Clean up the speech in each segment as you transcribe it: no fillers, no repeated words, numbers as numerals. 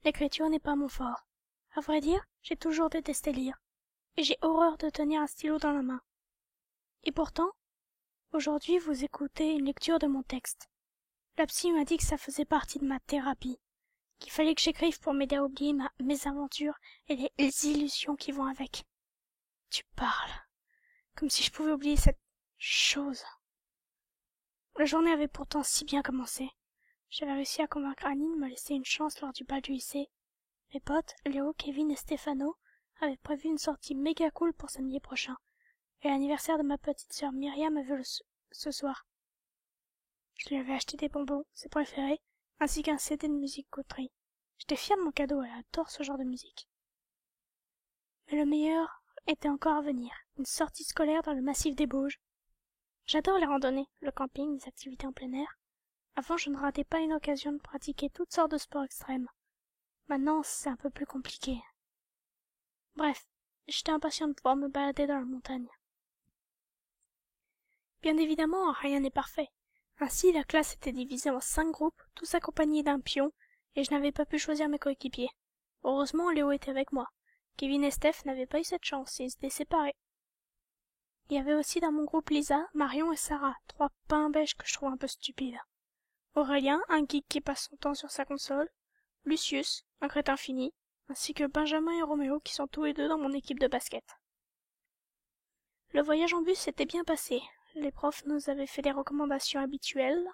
L'écriture n'est pas mon fort. À vrai dire, j'ai toujours détesté lire, et j'ai horreur de tenir un stylo dans la main. Et pourtant, aujourd'hui vous écoutez une lecture de mon texte. La psy m'a dit que ça faisait partie de ma thérapie, qu'il fallait que j'écrive pour m'aider à oublier mes aventures et les illusions qui vont avec. Tu parles, comme si je pouvais oublier cette chose. La journée avait pourtant si bien commencé. J'avais réussi à convaincre Annie de me laisser une chance lors du bal du lycée. Mes potes, Léo, Kevin et Stefano, avaient prévu une sortie méga cool pour samedi prochain. Et l'anniversaire de ma petite sœur Myriam avait ce soir. Je lui avais acheté des bonbons, ses préférés, ainsi qu'un CD de musique country. J'étais fière de mon cadeau, elle adore ce genre de musique. Mais le meilleur était encore à venir, une sortie scolaire dans le massif des Bauges. J'adore les randonnées, le camping, les activités en plein air. Avant, je ne ratais pas une occasion de pratiquer toutes sortes de sports extrêmes. Maintenant, c'est un peu plus compliqué. Bref, j'étais impatient de pouvoir me balader dans la montagne. Bien évidemment, rien n'est parfait. Ainsi, la classe était divisée en 5 groupes, tous accompagnés d'un pion, et je n'avais pas pu choisir mes coéquipiers. Heureusement, Léo était avec moi. Kevin et Steph n'avaient pas eu cette chance, ils étaient séparés. Il y avait aussi dans mon groupe Lisa, Marion et Sarah, 3 pains bêches que je trouve un peu stupides. Aurélien, un geek qui passe son temps sur sa console, Lucius, un crétin fini, ainsi que Benjamin et Roméo qui sont tous les deux dans mon équipe de basket. Le voyage en bus s'était bien passé. Les profs nous avaient fait des recommandations habituelles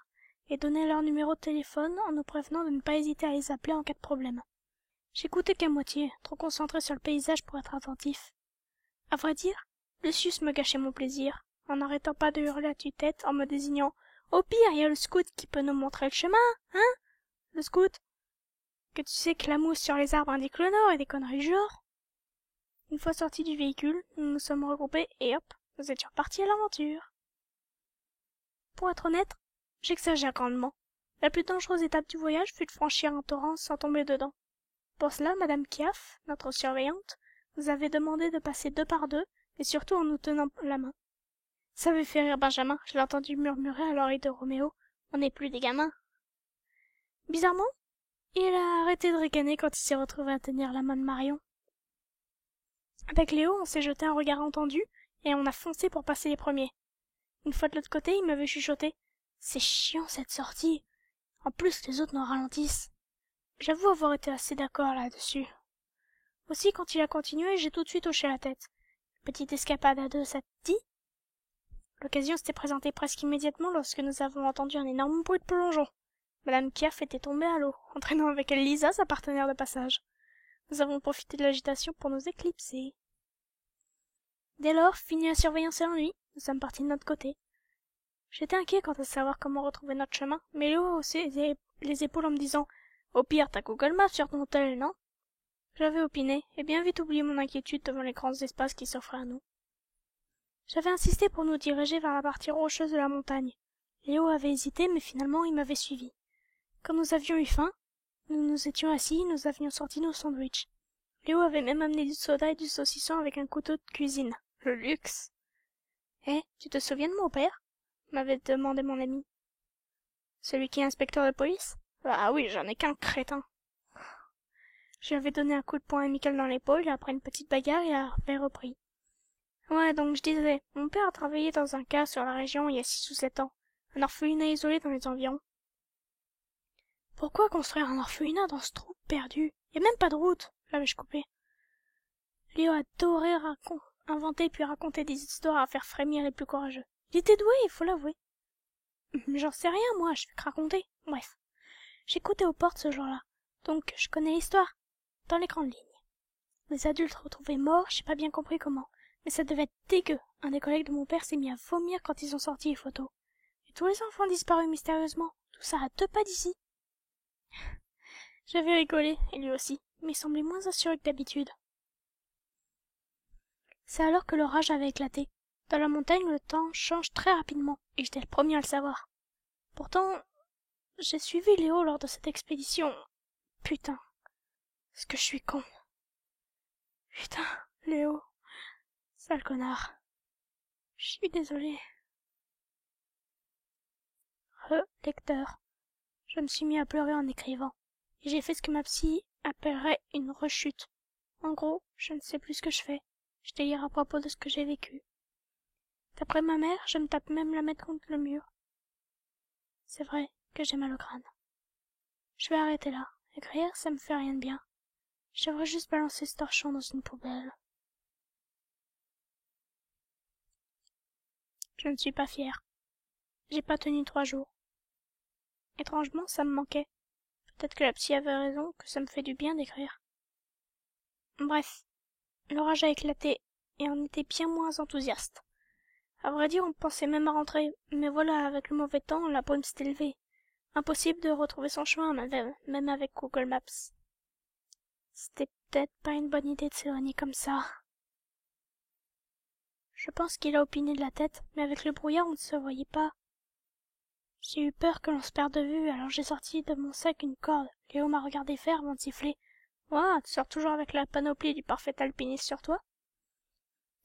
et donné leur numéro de téléphone en nous prévenant de ne pas hésiter à les appeler en cas de problème. J'écoutais qu'à moitié, trop concentré sur le paysage pour être attentif. À vrai dire, Lucius me gâchait mon plaisir, en n'arrêtant pas de hurler à tue-tête en me désignant « Au pire, il y a le scout qui peut nous montrer le chemin, hein? Le scout? Que tu sais que la mousse sur les arbres indique le nord et des conneries du genre. » Une fois sortis du véhicule, nous nous sommes regroupés et hop, nous étions partis à l'aventure. Pour être honnête, j'exagère grandement. La plus dangereuse étape du voyage fut de franchir un torrent sans tomber dedans. Pour cela, Madame Kiaf, notre surveillante, nous avait demandé de passer 2 par 2, et surtout en nous tenant la main. Ça avait fait rire Benjamin, je l'ai entendu murmurer à l'oreille de Roméo. On n'est plus des gamins. Bizarrement, il a arrêté de ricaner quand il s'est retrouvé à tenir la main de Marion. Avec Léo, on s'est jeté un regard entendu, et on a foncé pour passer les premiers. Une fois de l'autre côté, il m'avait chuchoté. C'est chiant cette sortie. En plus, les autres nous ralentissent. J'avoue avoir été assez d'accord là-dessus. Aussi, quand il a continué, j'ai tout de suite hoché la tête. Petite escapade à deux, ça te dit? L'occasion s'était présentée presque immédiatement lorsque nous avons entendu un énorme bruit de plongeon. Madame Kiaf était tombée à l'eau, entraînant avec elle Lisa, sa partenaire de passage. Nous avons profité de l'agitation pour nous éclipser. Dès lors, fini la surveillance et l'ennui, nous sommes partis de notre côté. J'étais inquiet quant à savoir comment retrouver notre chemin, mais Léo a haussé les épaules en me disant « Au pire, t'as Google Maps sur ton tel, non ?» J'avais opiné, et bien vite oublié mon inquiétude devant les grands espaces qui s'offraient à nous. J'avais insisté pour nous diriger vers la partie rocheuse de la montagne. Léo avait hésité, mais finalement il m'avait suivi. Quand nous avions eu faim, nous nous étions assis, nous avions sorti nos sandwichs. Léo avait même amené du soda et du saucisson avec un couteau de cuisine. Le luxe! Eh, tu te souviens de mon père? M'avait demandé mon ami. Celui qui est inspecteur de police? Ah oui, j'en ai qu'un crétin. Je lui avais donné un coup de poing amical dans l'épaule, et après une petite bagarre, il avait repris. Ouais, donc je disais, mon père a travaillé dans un cas sur la région il y a 6 ou 7 ans. Un orphelinat isolé dans les environs. Pourquoi construire un orphelinat dans ce trou perdu? Y a même pas de route, l'avais-je coupé. Léo adorait inventer puis raconter des histoires à faire frémir les plus courageux. Il était doué, il faut l'avouer. J'en sais rien, moi, je fais que raconter. Bref. J'écoutais aux portes ce jour-là, donc je connais l'histoire, dans les grandes lignes. Les adultes retrouvés morts, j'ai pas bien compris comment, mais ça devait être dégueu. Un des collègues de mon père s'est mis à vomir quand ils ont sorti les photos. Et tous les enfants disparus mystérieusement, tout ça à 2 pas d'ici. J'avais rigolé, et lui aussi, mais il semblait moins assuré que d'habitude. C'est alors que l'orage avait éclaté. Dans la montagne, le temps change très rapidement, et j'étais le premier à le savoir. Pourtant, j'ai suivi Léo lors de cette expédition. Putain, est-ce que je suis con. Putain, Léo, sale connard. Je suis désolée. Lecteur. Je me suis mis à pleurer en écrivant, et j'ai fait ce que ma psy appellerait une rechute. En gros, je ne sais plus ce que je fais. Je délire à propos de ce que j'ai vécu. D'après ma mère, je me tape même la mettre contre le mur. C'est vrai que j'ai mal au crâne. Je vais arrêter là. Écrire, ça me fait rien de bien. Je devrais juste balancer ce torchon dans une poubelle. Je ne suis pas fière. J'ai pas tenu 3 jours. Étrangement, ça me manquait. Peut-être que la psy avait raison, que ça me fait du bien d'écrire. Bref, l'orage a éclaté, et on était bien moins enthousiaste. À vrai dire, on pensait même à rentrer, mais voilà, avec le mauvais temps, la brume s'est élevée. Impossible de retrouver son chemin, même avec Google Maps. C'était peut-être pas une bonne idée de s'éloigner comme ça. Je pense qu'il a opiné de la tête, mais avec le brouillard, on ne se voyait pas. J'ai eu peur que l'on se perde de vue, alors j'ai sorti de mon sac une corde. Léo m'a regardé faire avant de siffler. Ouah, tu sors toujours avec la panoplie du parfait alpiniste sur toi?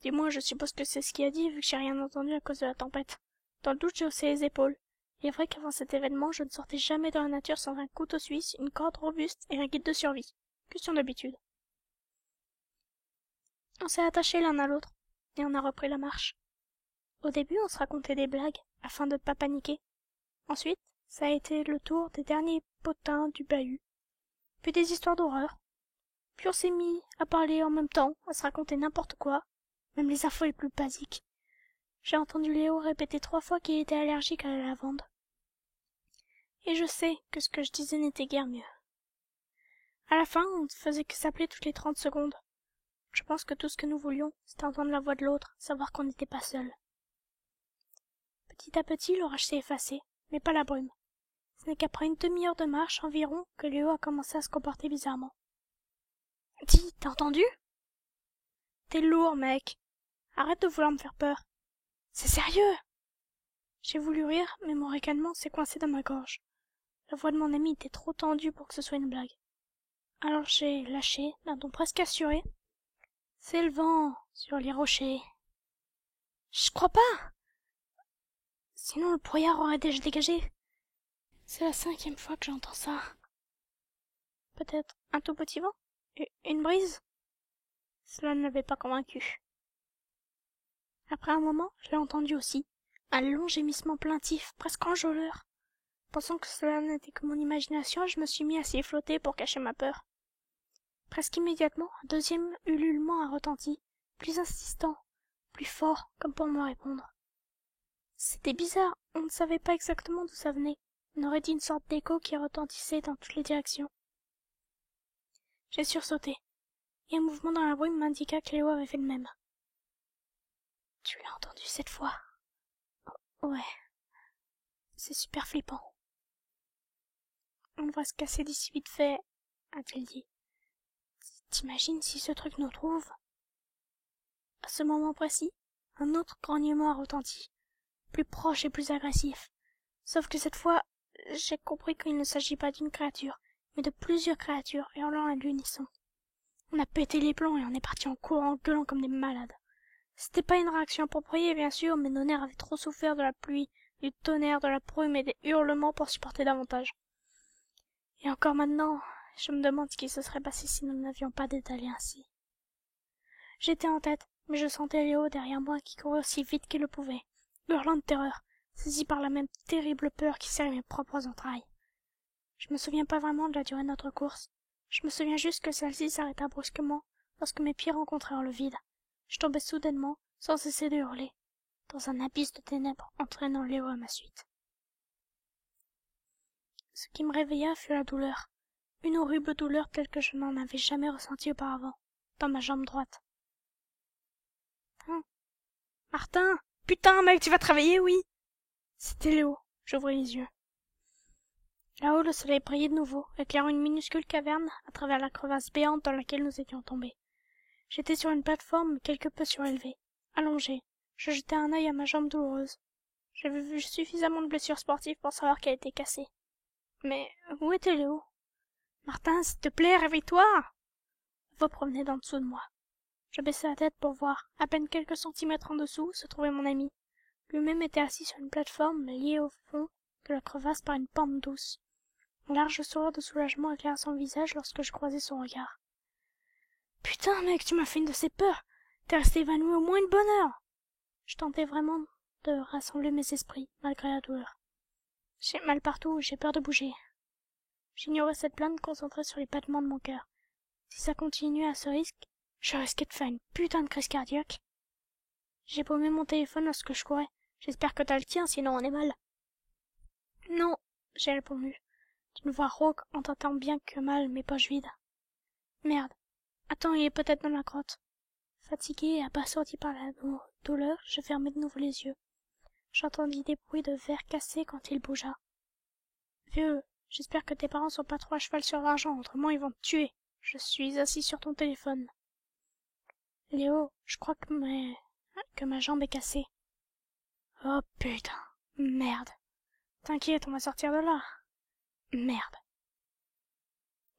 Du moins, je suppose que c'est ce qu'il a dit, vu que j'ai rien entendu à cause de la tempête. Dans le doute, j'ai haussé les épaules. Il est vrai qu'avant cet événement, je ne sortais jamais dans la nature sans un couteau suisse, une corde robuste et un guide de survie. Question d'habitude. On s'est attachés l'un à l'autre, et on a repris la marche. Au début, on se racontait des blagues, afin de ne pas paniquer. Ensuite, ça a été le tour des derniers potins du bahut, puis des histoires d'horreur. Puis on s'est mis à parler en même temps, à se raconter n'importe quoi, même les infos les plus basiques. J'ai entendu Léo répéter 3 fois qu'il était allergique à la lavande. Et je sais que ce que je disais n'était guère mieux. À la fin, on ne faisait que s'appeler toutes les 30 secondes. Je pense que tout ce que nous voulions, c'était entendre la voix de l'autre, savoir qu'on n'était pas seuls. Petit à petit, l'orage s'est effacé, mais pas la brume. Ce n'est qu'après une demi-heure de marche environ que Léo a commencé à se comporter bizarrement. Dis, t'as entendu? T'es lourd, mec. Arrête de vouloir me faire peur. C'est sérieux? J'ai voulu rire, mais mon ricanement s'est coincé dans ma gorge. La voix de mon ami était trop tendue pour que ce soit une blague. Alors j'ai lâché, d'un ton presque assuré. C'est le vent, sur les rochers. Je crois pas! Sinon le brouillard aurait déjà dégagé. C'est la 5e fois que j'entends ça. Peut-être un tout petit vent? Une brise? Cela ne l'avait pas convaincu. Après un moment, je l'ai entendu aussi. Un long gémissement plaintif, presque enjôleur. Pensant que cela n'était que mon imagination, je me suis mis à siffloter pour cacher ma peur. Presque immédiatement, un deuxième ululement a retenti, plus insistant, plus fort, comme pour me répondre. C'était bizarre, on ne savait pas exactement d'où ça venait. On aurait dit une sorte d'écho qui retentissait dans toutes les directions. J'ai sursauté, et un mouvement dans la brume m'indiqua que Léo avait fait le même. Tu l'as entendu cette fois? Oh, ouais. C'est super flippant. On va se casser d'ici vite fait, a-t-il dit. T'imagines si ce truc nous trouve? À ce moment précis, un autre grognement a retenti, plus proche et plus agressif. Sauf que cette fois, j'ai compris qu'il ne s'agit pas d'une créature, mais de plusieurs créatures hurlant à l'unisson. On a pété les plombs et on est parti en courant, gueulant comme des malades. C'était pas une réaction appropriée, bien sûr, mais nos nerfs avaient trop souffert de la pluie, du tonnerre, de la brume et des hurlements pour supporter davantage. Et encore maintenant, je me demande ce qui se serait passé si nous n'avions pas détalé ainsi. J'étais en tête, mais je sentais Léo derrière moi qui courait aussi vite qu'il le pouvait, hurlant de terreur, saisi par la même terrible peur qui serrait mes propres entrailles. Je me souviens pas vraiment de la durée de notre course. Je me souviens juste que celle-ci s'arrêta brusquement lorsque mes pieds rencontrèrent le vide. Je tombais soudainement, sans cesser de hurler, dans un abysse de ténèbres entraînant Léo à ma suite. Ce qui me réveilla fut la douleur, une horrible douleur telle que je n'en avais jamais ressentie auparavant, dans ma jambe droite. Martin! Putain, mec, tu vas travailler, oui! C'était Léo. J'ouvris les yeux. Là-haut, le soleil brillait de nouveau, éclairant une minuscule caverne à travers la crevasse béante dans laquelle nous étions tombés. J'étais sur une plateforme quelque peu surélevée, allongée. Je jetai un œil à ma jambe douloureuse. J'avais vu suffisamment de blessures sportives pour savoir qu'elle était cassée. Mais où était Léo? Martin, s'il te plaît, réveille-toi! La voix provenait d'en dessous de moi. Je baissai la tête pour voir. À peine quelques centimètres en dessous se trouvait mon ami. Lui-même était assis sur une plateforme liée au fond de la crevasse par une pente douce. Un large sourire de soulagement éclaira son visage lorsque je croisai son regard. « Putain, mec, tu m'as fait une de ces peurs. T'es resté évanoui au moins une bonne heure. » Je tentais vraiment de rassembler mes esprits, malgré la douleur. J'ai mal partout, j'ai peur de bouger. J'ignorais cette plainte concentrée sur les battements de mon cœur. Si ça continuait à ce risque, je risquais de faire une putain de crise cardiaque. J'ai paumé mon téléphone lorsque je courais. J'espère que t'as le tien, sinon on est mal. Non, j'ai répondu, d'une voix rauque en tentant bien que mal mes poches vides. Merde. Attends, il est peut-être dans la grotte. Fatigué et abasourdi par la douleur, je fermai de nouveau les yeux. J'entendis des bruits de verre cassés quand il bougea. Vieux, j'espère que tes parents sont pas trop à cheval sur l'argent, autrement ils vont te tuer. Je suis assis sur ton téléphone. Léo, je crois que ma jambe est cassée. Oh putain, merde. T'inquiète, on va sortir de là. Merde.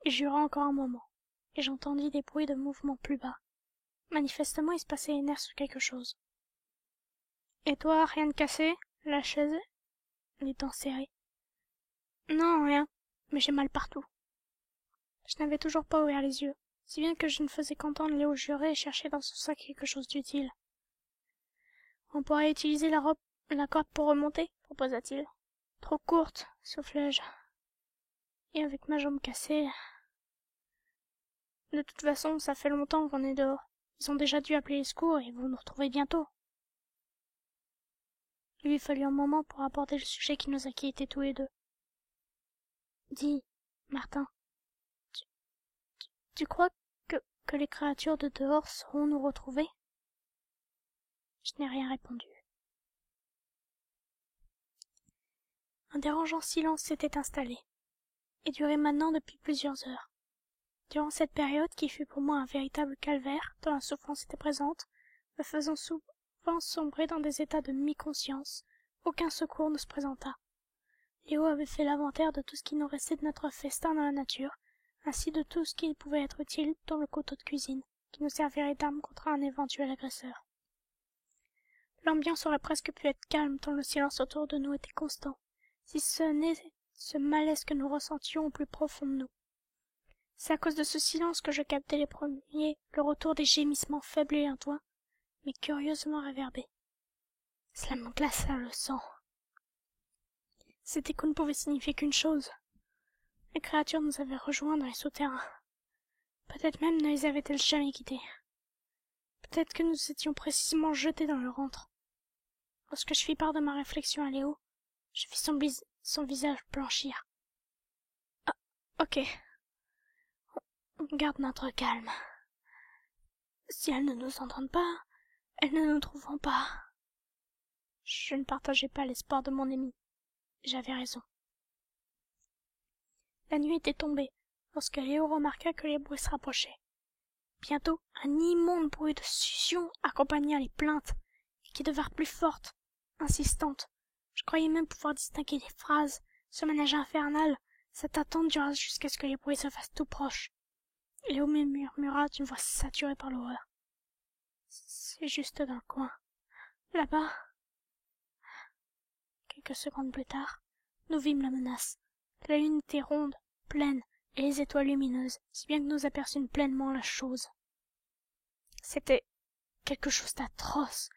Il jura encore un moment, et j'entendis des bruits de mouvements plus bas. Manifestement, il se passait les nerfs sur quelque chose. Et toi, rien de cassé? La chaise? Les dents serrées. Non, rien, mais j'ai mal partout. Je n'avais toujours pas ouvert les yeux, si bien que je ne faisais qu'entendre Léo jurer et chercher dans son sac quelque chose d'utile. On pourrait utiliser la corde pour remonter, proposa-t-il. Trop courte, soufflai-je. Et avec ma jambe cassée... De toute façon, ça fait longtemps qu'on est dehors. Ils ont déjà dû appeler les secours et vont nous retrouver bientôt. Il lui fallut un moment pour aborder le sujet qui nous inquiétait tous les deux. Dis, Martin, tu crois que les créatures de dehors sauront nous retrouver? Je n'ai rien répondu. Un dérangeant silence s'était installé, et durait maintenant depuis plusieurs heures. Durant cette période, qui fut pour moi un véritable calvaire, dont la souffrance était présente, me faisant souvent sombrer dans des états de mi-conscience, aucun secours ne se présenta. Léo avait fait l'inventaire de tout ce qui nous restait de notre festin dans la nature, ainsi de tout ce qui pouvait être utile, dont le couteau de cuisine, qui nous servirait d'arme contre un éventuel agresseur. L'ambiance aurait presque pu être calme tant le silence autour de nous était constant, si ce n'est ce malaise que nous ressentions au plus profond de nous. C'est à cause de ce silence que je captai les premiers le retour des gémissements faibles et lointains, mais curieusement réverbés. Cela me glaça le sang. Cet écho ne pouvait signifier qu'une chose. Les créatures nous avaient rejoints dans les souterrains. Peut-être même ne les avaient-elles jamais quittés. Peut-être que nous étions précisément jetés dans leur antre. Lorsque je fis part de ma réflexion à Léo, je vis son visage blanchir. Ah, ok. On garde notre calme. Si elles ne nous entendent pas, elles ne nous trouveront pas. Je ne partageais pas l'espoir de mon ami. J'avais raison. La nuit était tombée, lorsque Léo remarqua que les bruits se rapprochaient. Bientôt, un immonde bruit de succion accompagna les plaintes, et qui devinrent plus fortes, insistantes. Je croyais même pouvoir distinguer les phrases. Ce manège infernal, cette attente dura jusqu'à ce que les bruits se fassent tout proches. Léo me murmura d'une voix saturée par l'horreur. C'est juste dans le coin. Là-bas. Quelques secondes plus tard, nous vîmes la menace. La lune était ronde, pleine, et les étoiles lumineuses, si bien que nous aperçûmes pleinement la chose. C'était quelque chose d'atroce,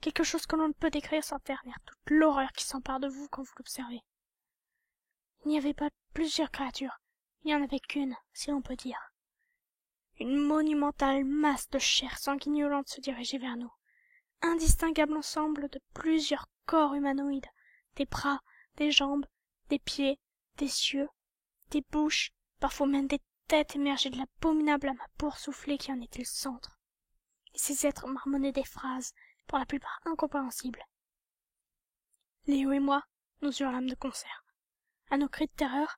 quelque chose que l'on ne peut décrire sans ternir toute l'horreur qui s'empare de vous quand vous l'observez. Il n'y avait pas plusieurs créatures, il n'y en avait qu'une, si l'on peut dire. Une monumentale masse de chair sanguinolente se dirigeait vers nous. Indistinguable ensemble de plusieurs corps humanoïdes, des bras, des jambes, des pieds, des yeux, des bouches, parfois même des têtes émergeaient de l'abominable amas boursouflé qui en était le centre. Et ces êtres marmonnaient des phrases, pour la plupart incompréhensibles. Léo et moi, nous hurlâmes de concert. À nos cris de terreur,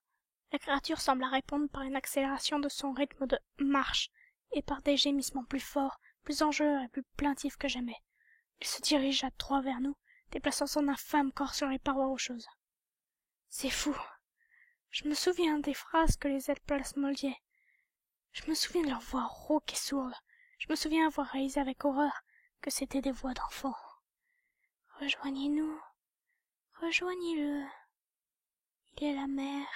la créature sembla répondre par une accélération de son rythme de marche, et par des gémissements plus forts, plus enjoueurs et plus plaintifs que jamais. Il se dirigea droit vers nous, déplaçant son infâme corps sur les parois rocheuses. C'est fou. Je me souviens des phrases que les êtres plasmodiaient. Je me souviens de leur voix rauque et sourde. Je me souviens avoir réalisé avec horreur que c'étaient des voix d'enfants. Rejoignez-nous. Rejoignez-le. Il est la mer.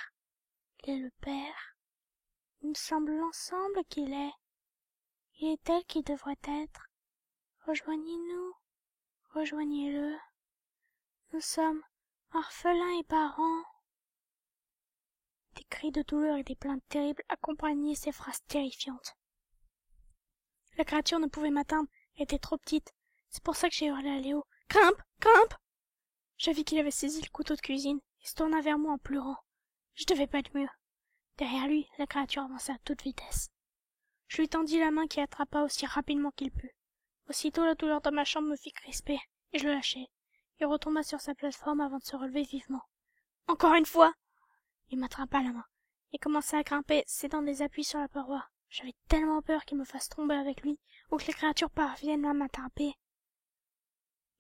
Il est le père. Il me semble l'ensemble qu'il est. Il est tel qu'il devrait être. Rejoignez-nous, rejoignez-le. Nous sommes orphelins et parents. Des cris de douleur et des plaintes terribles accompagnaient ces phrases terrifiantes. La créature ne pouvait m'atteindre, elle était trop petite. C'est pour ça que j'ai hurlé à Léo. « Grimpe! Grimpe !» Je vis qu'il avait saisi le couteau de cuisine et se tourna vers moi en pleurant. Je devais pas être mieux. Derrière lui, la créature avançait à toute vitesse. Je lui tendis la main qui attrapa aussi rapidement qu'il put. Aussitôt la douleur dans ma chambre me fit crisper, et je le lâchai. Il retomba sur sa plateforme avant de se relever vivement. Encore une fois! Il m'attrapa la main, et commença à grimper, s'aidant des appuis sur la paroi. J'avais tellement peur qu'il me fasse tomber avec lui, ou que les créatures parviennent à m'attraper.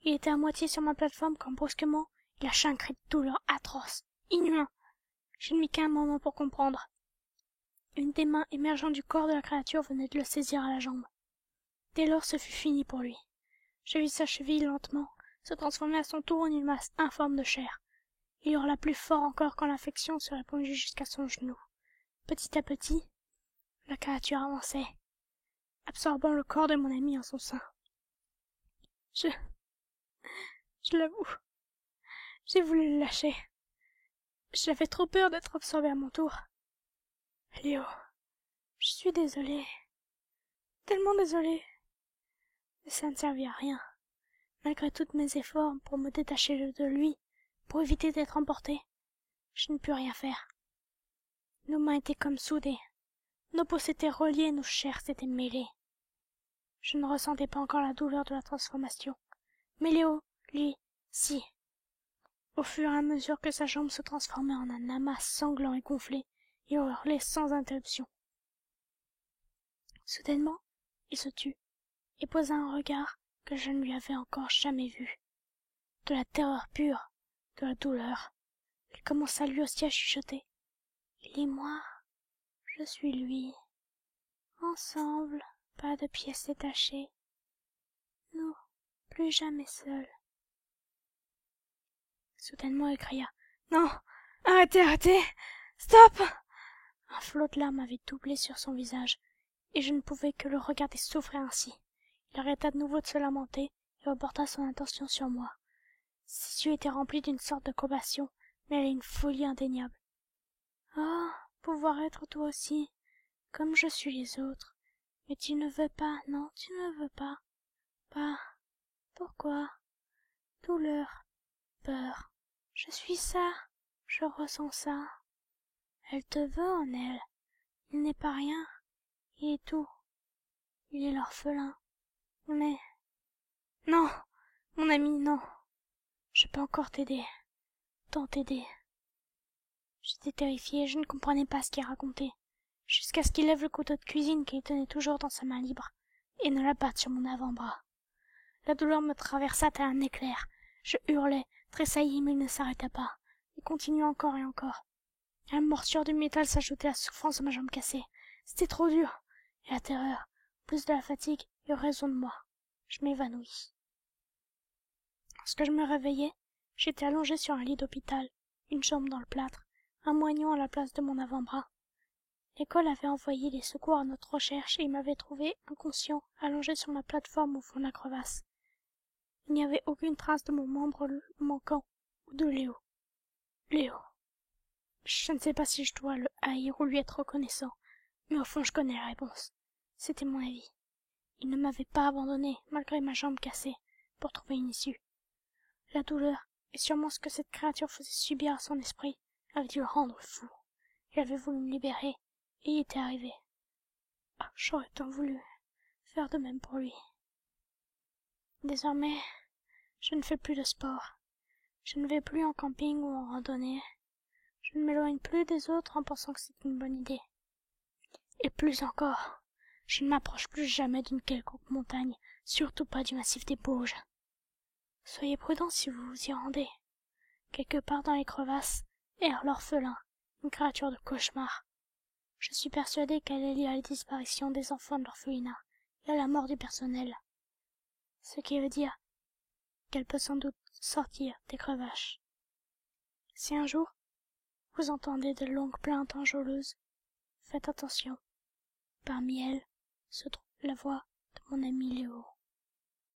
Il était à moitié sur ma plateforme quand brusquement, il lâcha un cri de douleur atroce, inhumain. Je ne mis qu'un moment pour comprendre. Une des mains émergeant du corps de la créature venait de le saisir à la jambe. Dès lors, ce fut fini pour lui. Je vis sa cheville lentement se transformer à son tour en une masse informe de chair. Il hurla plus fort encore quand l'infection se répandit jusqu'à son genou. Petit à petit, la créature avançait, absorbant le corps de mon ami en son sein. Je l'avoue, j'ai voulu le lâcher. J'avais trop peur d'être absorbé à mon tour. Léo, je suis désolée. Tellement désolée. Mais ça ne servit à rien. Malgré tous mes efforts pour me détacher de lui, pour éviter d'être emporté, je ne pus rien faire. Nos mains étaient comme soudées. Nos peaux s'étaient reliées, nos chairs s'étaient mêlées. Je ne ressentais pas encore la douleur de la transformation. Mais Léo, lui, si. Au fur et à mesure que sa jambe se transformait en un amas sanglant et gonflé, il hurlait sans interruption. Soudainement, il se tut et posa un regard que je ne lui avais encore jamais vu. De la terreur pure, de la douleur. Il commença lui aussi à chuchoter. Il est moi, je suis lui. Ensemble, pas de pièces détachées. Nous, plus jamais seuls. Soudainement, il cria. Non, arrêtez, arrêtez, stop! Un flot de larmes avait doublé sur son visage, et je ne pouvais que le regarder souffrir ainsi. Il arrêta de nouveau de se lamenter et reporta son attention sur moi. Ses yeux étaient remplis d'une sorte de compassion, mais elle a une folie indéniable. Oh, pouvoir être toi aussi, comme je suis les autres. Mais tu ne veux pas, non, tu ne veux pas. Pas. Pourquoi? Douleur, peur. Je suis ça, je ressens ça. Elle te veut en elle. Il n'est pas rien. Il est tout. Il est l'orphelin. Mais... Non, mon ami, non. Je peux encore t'aider. Tant t'aider. J'étais terrifiée, je ne comprenais pas ce qu'il racontait. Jusqu'à ce qu'il lève le couteau de cuisine qu'il tenait toujours dans sa main libre, et ne l'abatte sur mon avant-bras. La douleur me traversa tel un éclair. Je hurlai, tressaillis, mais il ne s'arrêta pas. Il continua encore et encore. À la morsure du métal s'ajoutait la souffrance de ma jambe cassée. C'était trop dur. Et la terreur, plus de la fatigue, et raison de moi. Je m'évanouis. Lorsque je me réveillai, j'étais allongé sur un lit d'hôpital, une jambe dans le plâtre, un moignon à la place de mon avant-bras. L'école avait envoyé les secours à notre recherche et il m'avait trouvé inconscient, allongé sur ma plateforme au fond de la crevasse. Il n'y avait aucune trace de mon membre manquant ou de Léo. Léo. Je ne sais pas si je dois le haïr ou lui être reconnaissant, mais au fond je connais la réponse. C'était mon avis. Il ne m'avait pas abandonné, malgré ma jambe cassée, pour trouver une issue. La douleur, et sûrement ce que cette créature faisait subir à son esprit, avait dû le rendre fou. Il avait voulu me libérer, et il était arrivé. Ah, j'aurais tant voulu faire de même pour lui. Désormais, je ne fais plus de sport. Je ne vais plus en camping ou en randonnée. Je ne m'éloigne plus des autres en pensant que c'est une bonne idée. Et plus encore, je ne m'approche plus jamais d'une quelconque montagne, surtout pas du massif des Bauges. Soyez prudents si vous vous y rendez. Quelque part dans les crevasses erre l'orphelin, une créature de cauchemar. Je suis persuadé qu'elle est liée à la disparition des enfants de l'orphelinat et à la mort du personnel. Ce qui veut dire qu'elle peut sans doute sortir des crevasses. Si un jour, vous entendez de longues plaintes enjôleuses, faites attention. Parmi elles se trouve la voix de mon ami Léo.